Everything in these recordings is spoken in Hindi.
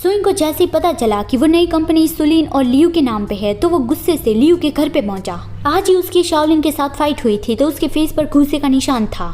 सुइंग को जैसे ही पता चला कि वो नई कंपनी सुलिन और लियू के नाम पे है तो वो गुस्से से लियू के घर पे पहुंचा। आज ही उसकी शाओलिन के साथ फाइट हुई थी तो उसके फेस पर घूंसे का निशान था।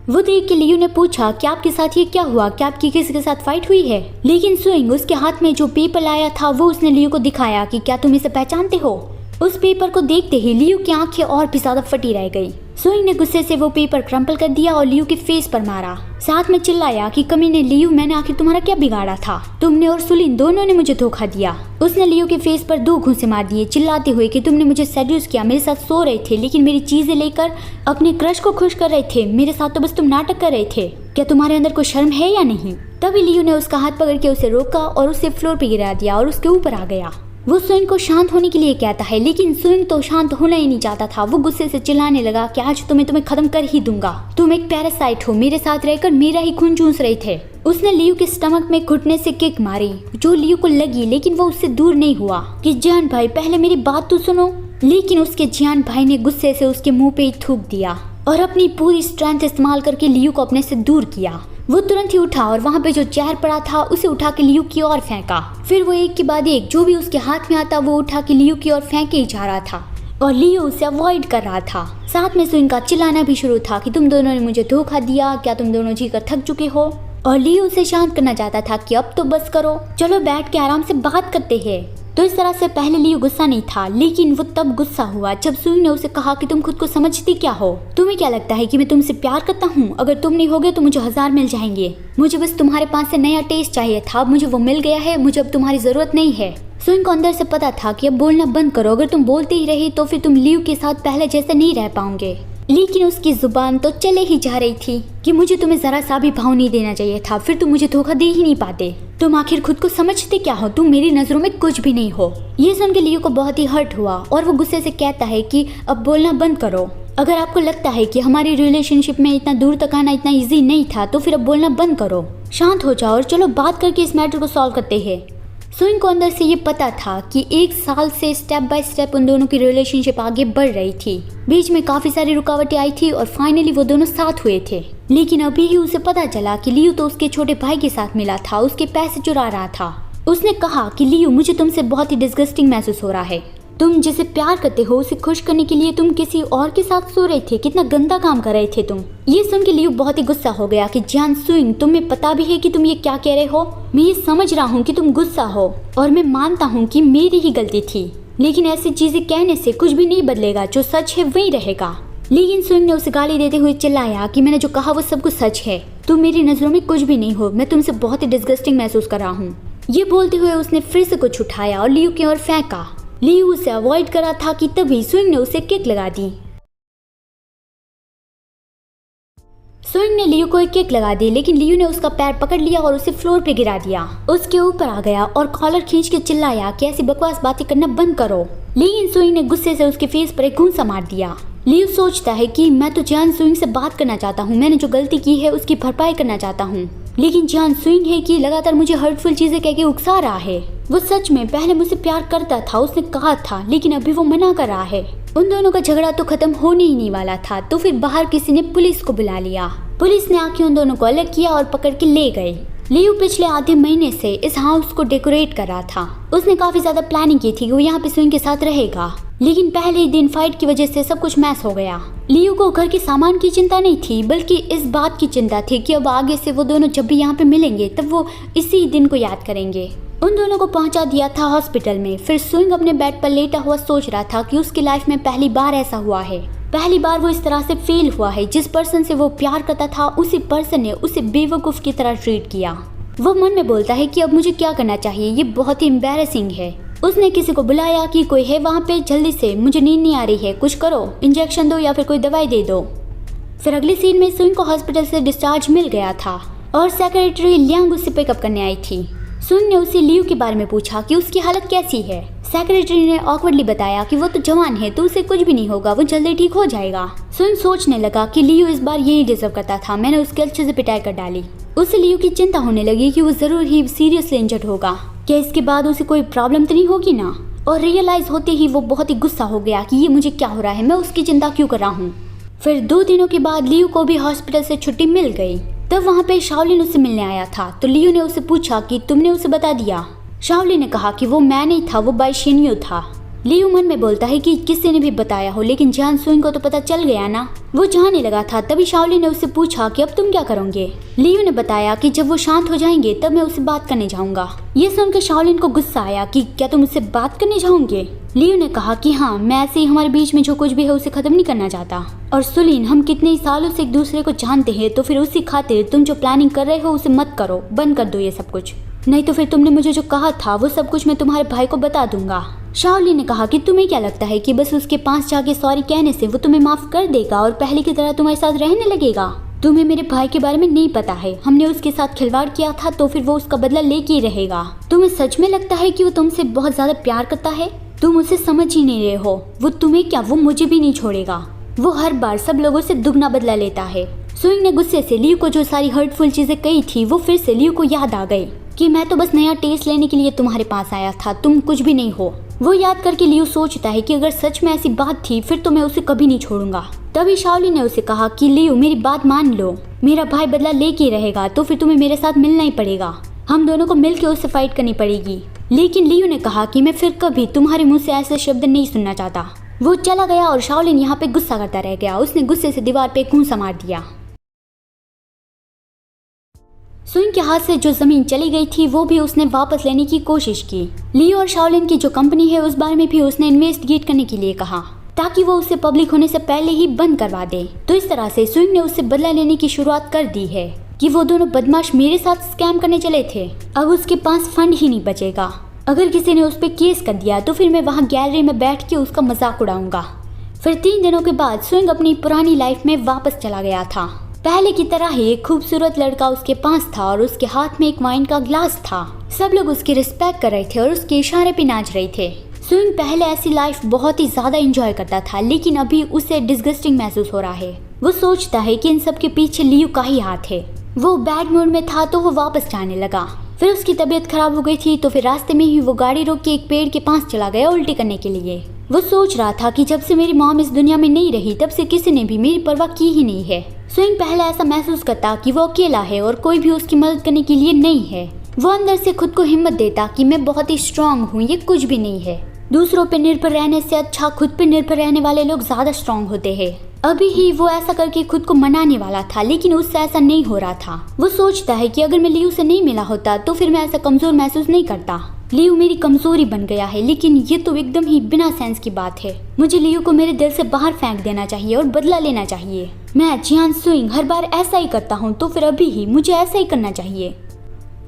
वो देख के लियू ने पूछा कि आपके साथ ये क्या हुआ, क्या आपकी किसी के साथ फाइट हुई है? लेकिन सुइंग उसके हाथ में जो पेपर लाया था वो उसने लियू को दिखाया कि क्या तुम इसे पहचानते हो। उस पेपर को देखते ही लियू की आंखें और भी ज्यादा फटी रह गई। सुइंग ने गुस्से से वो पेपर क्रम्पल कर दिया और लियू के फेस पर मारा। साथ में चिल्लाया कि कमीने लियू, मैंने आखिर तुम्हारा क्या बिगाड़ा था? तुमने और सुलिन दोनों ने मुझे धोखा दिया। उसने लियू के फेस पर 2 घूंसे मार दिए, चिल्लाते हुए कि तुमने मुझे सेड्यूस किया, मेरे साथ सो रहे थे लेकिन मेरी चीजें लेकर अपने क्रश को खुश कर रहे थे। मेरे साथ तो बस तुम नाटक कर रहे थे। क्या तुम्हारे अंदर कोई शर्म है या नहीं? तभी लियू ने उसका हाथ पकड़ के उसे रोका और उसे फ्लोर पे गिरा दिया और उसके ऊपर आ गया। वो सुइंग को शांत होने के लिए कहता है लेकिन सुइंग तो शांत होना ही नहीं चाहता था। वो गुस्से से चिल्लाने लगा कि आज तो मैं तुम्हें खत्म कर ही दूंगा। तुम एक पैरासाइट हो, मेरे साथ रहकर मेरा ही खून चूस रहे थे। उसने लियू के स्टमक में घुटने से किक मारी जो लियू को लगी लेकिन वो उससे दूर नहीं हुआ कि जियान भाई पहले मेरी बात तो सुनो। लेकिन उसके जियान भाई ने गुस्से से उसके मुंह पे ही थूक दिया और अपनी पूरी स्ट्रेंथ इस्तेमाल करके लियू को अपने से दूर किया। वो तुरंत ही उठा और वहाँ पे जो चेयर पड़ा था उसे उठा के लियू की ओर फेंका। फिर वो एक के बाद एक जो भी उसके हाथ में आता वो उठा के लियू की ओर फेंके ही जा रहा था और लियू उसे अवॉइड कर रहा था। साथ में सुइंग का चिल्लाना भी शुरू था कि तुम दोनों ने मुझे धोखा दिया, क्या तुम दोनों जीकर थक चुके हो? और लियू उसे शांत करना चाहता था कि अब तो बस करो, चलो बैठ के आराम से बात करते हैं। तो इस तरह से पहले लियू गुस्सा नहीं था लेकिन वो तब गुस्सा हुआ जब सुइंग ने उसे कहा कि तुम खुद को समझती क्या हो? तुम्हें क्या लगता है कि मैं तुमसे प्यार करता हूँ? अगर तुम नहीं होगे तो मुझे 1000 मिल जाएंगे। मुझे बस तुम्हारे पास से नया टेस्ट चाहिए था, मुझे वो मिल गया है, मुझे अब तुम्हारी जरूरत नहीं है। सुइंग को अंदर से पता था कि अब बोलना बंद करो, अगर तुम बोलते ही रहे तो फिर तुम लियू के साथ पहले जैसे नहीं रह पाओगे। लेकिन उसकी जुबान तो चले ही जा रही थी कि मुझे तुम्हें जरा सा भी भाव नहीं देना चाहिए था, फिर तुम मुझे धोखा दे ही नहीं पाते। तुम आखिर खुद को समझते क्या हो? तुम मेरी नजरों में कुछ भी नहीं हो। ये सुन के लियू को बहुत ही हर्ट हुआ और वो गुस्से से कहता है कि अब बोलना बंद करो। अगर आपको लगता है कि हमारी रिलेशनशिप में इतना दूर तक आना इतना इजी नहीं था तो फिर अब बोलना बंद करो, शांत हो जाओ और चलो बात करके इस मैटर को सॉल्व करते हैं। सुइंग को अंदर से ये पता था कि 1 साल से स्टेप बाय स्टेप उन दोनों की रिलेशनशिप आगे बढ़ रही थी। बीच में काफी सारी रुकावटें आई थी और फाइनली वो दोनों साथ हुए थे। लेकिन अभी ही उसे पता चला कि लियू तो उसके छोटे भाई के साथ मिला था, उसके पैसे चुरा रहा था। उसने कहा कि लियू, मुझे तुमसे बहुत ही डिस्गस्टिंग महसूस हो रहा है। तुम जिसे प्यार करते हो उसे खुश करने के लिए तुम किसी और के साथ सो रहे थे, कितना गंदा काम कर रहे थे तुम। ये सुन के लियू बहुत ही गुस्सा हो गया कि जियान सुइंग, तुम्हें पता भी है कि तुम ये क्या कह रहे हो? मैं ये समझ रहा हूँ कि तुम गुस्सा हो और मैं मानता हूँ कि मेरी ही गलती थी, लेकिन ऐसी चीजें कहने से कुछ भी नहीं बदलेगा, जो सच है वही रहेगा। लेकिन सुइंग ने उसे गाली देते हुए चिल्लाया कि मैंने जो कहा वो सब कुछ सच है, तुम मेरी नजरों में कुछ भी नहीं हो, मैं तुमसे बहुत ही डिस्गस्टिंग महसूस कर रहा हूँ। ये बोलते हुए उसने फिर से कुछ उठाया और लियू की ओर फेंका। लियू उसे अवॉइड कर रहा था कि तभी सुइंग ने उसे किक लगा दी। सुइंग ने लियू को एक किक लगा दी लेकिन लियू ने उसका पैर पकड़ लिया और उसे फ्लोर पे गिरा दिया। उसके ऊपर आ गया और कॉलर खींच के चिल्लाया कि ऐसी बकवास बातें करना बंद करो। लेकिन सुइंग ने गुस्से से उसके फेस पर एक घूंसा मार दिया। लियू सोचता है कि मैं तो जियान सुइंग से बात करना चाहता हूँ, मैंने जो गलती की है उसकी भरपाई करना चाहता हूँ, लेकिन जियान सुइंग है कि लगातार मुझे हर्टफुल चीजें कह के उकसा रहा है। वो सच में पहले मुझसे प्यार करता था, उसने कहा था, लेकिन अभी वो मना कर रहा है। उन दोनों का झगड़ा तो खत्म होने ही नहीं वाला था तो फिर बाहर किसी ने पुलिस को बुला लिया। पुलिस ने आके उन दोनों को अलग किया और पकड़ के ले गए। लियू पिछले आधे महीने से इस हाउस को डेकोरेट कर रहा था। उसने काफी ज्यादा प्लानिंग की थी कि वो यहाँ पे सुइंग के साथ रहेगा, लेकिन पहले ही दिन फाइट की वजह से सब कुछ मैस हो गया। लियू को घर के सामान की चिंता नहीं थी बल्कि इस बात की चिंता थी कि अब आगे से वो दोनों जब भी यहाँ पे मिलेंगे तब वो इसी दिन को याद करेंगे। उन दोनों को पहुंचा दिया था हॉस्पिटल में। फिर सुइंग अपने बेड पर लेटा हुआ सोच रहा था कि उसकी लाइफ में पहली बार ऐसा हुआ है, पहली बार वो इस तरह से फेल हुआ है। जिस पर्सन से वो प्यार करता था उसी पर्सन ने उसे बेवकूफ की तरह ट्रीट किया। वो मन में बोलता है कि अब मुझे क्या करना चाहिए, ये बहुत ही एम्बैरेसिंग है। उसने किसी को बुलाया कि कोई है वहाँ पे, जल्दी से, मुझे नींद नहीं आ रही है, कुछ करो, इंजेक्शन दो या फिर कोई दवाई दे दो। फिर अगले सीन में सुइंग को हॉस्पिटल से डिस्चार्ज मिल गया था और सेक्रेटरी लियांग उसे पिकअप करने आई थी। सुइंग ने उसे लियू के बारे में पूछा कि उसकी हालत कैसी है। सेक्रेटरी ने ऑकवर्डली बताया कि वो तो जवान है तो उसे कुछ भी नहीं होगा, वो जल्दी ठीक हो जाएगा। सुइंग सोचने लगा कि लियू इस बार यही डिजर्व करता था, मैंने उसके अच्छे से पिटाई कर डाली। उसे लियू की चिंता होने लगी कि वो जरूर ही सीरियसली इंजर्ड होगा, क्या इसके बाद उसे कोई प्रॉब्लम तो नहीं होगी ना। और रियलाइज होते ही वो बहुत ही गुस्सा हो गया कि ये मुझे क्या हो रहा है, मैं उसकी चिंता क्यों कर रहा हूँ। फिर 2 दिनों के बाद लियू को भी हॉस्पिटल से छुट्टी मिल गई। तब वहाँ पे शाओलिन उससे मिलने आया था तो लियू ने उसे पूछा कि तुमने उसे बता दिया। शाओलिन ने कहा कि वो मैं नहीं था, वो बाई शिन्यू था। लियू मन में बोलता है कि किसी ने भी बताया हो, लेकिन जान सुइंग को तो पता चल गया ना। वो जाने लगा था, तभी शाओलिन ने उससे पूछा कि अब तुम क्या करोगे। लियू ने बताया कि जब वो शांत हो जाएंगे तब मैं उससे बात करने जाऊंगा। ये सुनकर शाओलिन को गुस्सा आया कि क्या तुम उससे बात करने जाओगे। लियू ने कहा कि हाँ, मैं ऐसे ही हमारे बीच में जो कुछ भी है उसे खत्म नहीं करना चाहता। और सुलिन, हम कितने सालों से एक दूसरे को जानते हैं, तो फिर उसी खातिर तुम जो प्लानिंग कर रहे हो उसे मत करो, बंद कर दो ये सब कुछ, नहीं तो फिर तुमने मुझे जो कहा था वो सब कुछ मैं तुम्हारे भाई को बता दूंगा। शाओलिन ने कहा कि तुम्हें क्या लगता है कि बस उसके पास जाके सॉरी कहने से वो तुम्हें माफ कर देगा और पहले की तरह तुम्हारे साथ रहने लगेगा। तुम्हें मेरे भाई के बारे में नहीं पता है, हमने उसके साथ खिलवाड़ किया था तो फिर वो उसका बदला लेके ही रहेगा। तुम्हें सच में लगता है कि वो तुमसे बहुत ज्यादा प्यार करता है? तुम उसे समझ ही नहीं रहे हो। वो तुम्हें क्या, वो मुझे भी नहीं छोड़ेगा। वो हर बार सब लोगों से दुगना बदला लेता है। सुइंग ने गुस्से से लियू को जो सारी हर्टफुल चीजें कही थी वो फिर से लियू को याद आ गई कि मैं तो बस नया टेस्ट लेने के लिए तुम्हारे पास आया था, तुम कुछ भी नहीं हो। वो याद करके लियू सोचता है कि अगर सच में ऐसी बात थी फिर तो मैं उसे कभी नहीं छोड़ूंगा। तभी शाओलिन ने उसे कहा कि लियू, मेरी बात मान लो, मेरा भाई बदला लेके रहेगा तो फिर तुम्हें मेरे साथ मिलना ही पड़ेगा, हम दोनों को मिलकर उससे फाइट करनी पड़ेगी। लेकिन लियू ने कहा कि मैं फिर कभी तुम्हारे मुंह से ऐसे शब्द नहीं सुनना चाहता। वो चला गया और शाओलिन यहाँ पे गुस्सा करता रह गया। उसने गुस्से से दीवार पे घूंसा मार दिया। सुइंग के हाथ से जो जमीन चली गई थी वो भी उसने वापस लेने की कोशिश की। लियू और शाओलिन की जो कंपनी है उस बारे में भी उसने इन्वेस्टिगेट करने के लिए कहा ताकि वो उसे पब्लिक होने से पहले ही बंद करवा दे। तो इस तरह से सुइंग ने उससे बदला लेने की शुरुआत कर दी है कि वो दोनों बदमाश मेरे साथ स्कैम करने चले थे। अब उसके पास फंड ही नहीं बचेगा। अगर किसी ने उस पर केस कर दिया तो फिर मैं वहाँ गैलरी में बैठ के उसका मजाक उड़ाऊंगा। फिर 3 दिनों के बाद सुइंग अपनी पुरानी लाइफ में वापस चला गया था। पहले की तरह ही एक खूबसूरत लड़का उसके पास था और उसके हाथ में एक वाइन का ग्लास था। सब लोग उसकी रिस्पेक्ट कर रहे थे और उसके इशारे पे नाच रहे थे। सुइंग पहले ऐसी लाइफ बहुत ही ज्यादा एंजॉय करता था, लेकिन अभी उसे डिस्गस्टिंग महसूस हो रहा है। वो सोचता है कि इन सब के पीछे लियू का ही हाथ है। वो बैड मूड में था तो वो वापस जाने लगा। फिर उसकी तबीयत खराब हो गई थी तो फिर रास्ते में ही वो गाड़ी रोक के एक पेड़ के पास चला गया उल्टी करने के लिए। वो सोच रहा था कि जब से मेरी मॉम इस दुनिया में नहीं रही तब से किसी ने भी मेरी परवाह की ही नहीं है। सुइंग पहले ऐसा महसूस करता कि वो अकेला है और कोई भी उसकी मदद करने के लिए नहीं है। वो अंदर से खुद को हिम्मत देता कि मैं बहुत ही स्ट्रांग हूँ, ये कुछ भी नहीं है। दूसरों पे निर्भर रहने से अच्छा खुद पे निर्भर रहने वाले लोग ज्यादा स्ट्रांग होते हैं। अभी ही वो ऐसा करके खुद को मनाने वाला था, लेकिन उससे ऐसा नहीं हो रहा था। वो सोचता है कि अगर मैं लियू से नहीं मिला होता तो फिर मैं ऐसा कमजोर महसूस नहीं करता। लियू मेरी कमजोरी बन गया है, लेकिन ये तो एकदम ही बिना सेंस की बात है। मुझे लियू को मेरे दिल से बाहर फेंक देना चाहिए और बदला लेना चाहिए। मैं जियान सुइंग हर बार ऐसा ही करता हूँ तो फिर अभी ही मुझे ऐसा ही करना चाहिए।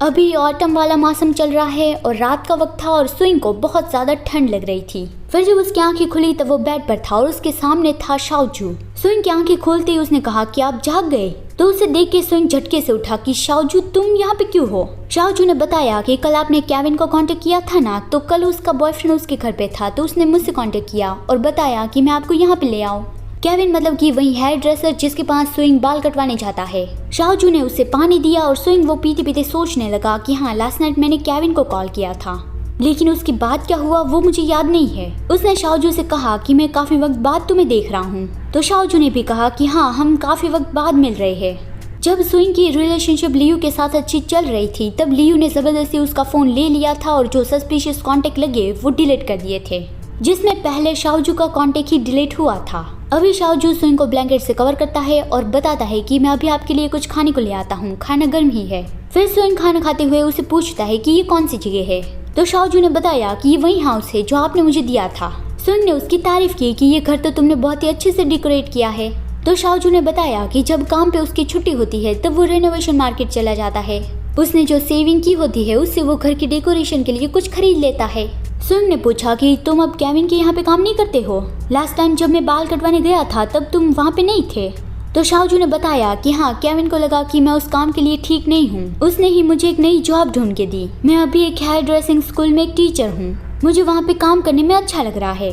अभी ऑटम वाला मौसम चल रहा है और रात का वक्त था और सुइंग को बहुत ज्यादा ठंड लग रही थी। फिर जब उसकी आंखें खुली तब वो बेड पर था और उसके सामने था शाओजू। सुइंग की आंखें खोलते ही उसने कहा कि आप जाग गए। तो उसे देख के सुइंग झटके से उठा कि शाओजू तुम यहाँ पे क्यों हो। शाओजू ने बताया कि कल आपने केविन को कांटेक्ट किया था ना, तो कल उसका बॉयफ्रेंड उसके घर पे था तो उसने मुझसे कांटेक्ट किया और बताया कि मैं आपको यहाँ पे ले आऊँ। केविन मतलब कि वही हेयर ड्रेसर जिसके पास सुइंग बाल कटवाने जाता है। शाओजू ने उसे पानी दिया और सुइंग वो पीते पीते सोचने लगा कि हाँ, लास्ट नाइट मैंने केविन को कॉल किया था, लेकिन उसके बाद क्या हुआ वो मुझे याद नहीं है। उसने शाओजू से कहा कि मैं काफी वक्त बाद तुम्हें देख रहा हूँ। तो शाओजू ने भी कहा कि हाँ, हम काफी वक्त बाद मिल रहे हैं। जब सुइंग की रिलेशनशिप लियू के साथ अच्छी चल रही थी तब लियू ने जबरदस्ती उसका फोन ले लिया था और जो सस्पिशियस कांटेक्ट लगे वो डिलीट कर दिए थे, जिसमें पहले शाओजू का कांटेक्ट ही डिलीट हुआ था। अभी शाओजू सुइंग को ब्लैंकेट से कवर करता है और बताता है कि मैं अभी आपके लिए कुछ खाने को ले आता हूँ, खाना गर्म ही है। फिर सुइंग खाना खाते हुए उसे पूछता है कि ये कौन सी जगह है। तो शाओजू ने बताया कि ये वही हाउस है जो आपने मुझे दिया था। सुइंग ने उसकी तारीफ की कि ये घर तो तुमने बहुत ही अच्छे से डेकोरेट किया है। तो शाओजू ने बताया कि जब काम पे उसकी छुट्टी होती है तब वो रेनोवेशन मार्केट चला जाता है। उसने जो सेविंग की होती है उससे वो घर की डेकोरेशन के लिए कुछ खरीद लेता है। सुइंग ने पूछा कि तुम अब केविन के यहाँ पे काम नहीं करते हो? लास्ट टाइम जब मैं बाल कटवाने गया था तब तुम वहाँ पे नहीं थे। तो शाओजू ने बताया कि हाँ, केविन को लगा कि मैं उस काम के लिए ठीक नहीं हूँ, उसने ही मुझे एक नई जॉब ढूंढ के दी। मैं अभी एक हेयर ड्रेसिंग स्कूल में एक टीचर हूँ, मुझे वहाँ पे काम करने में अच्छा लग रहा है।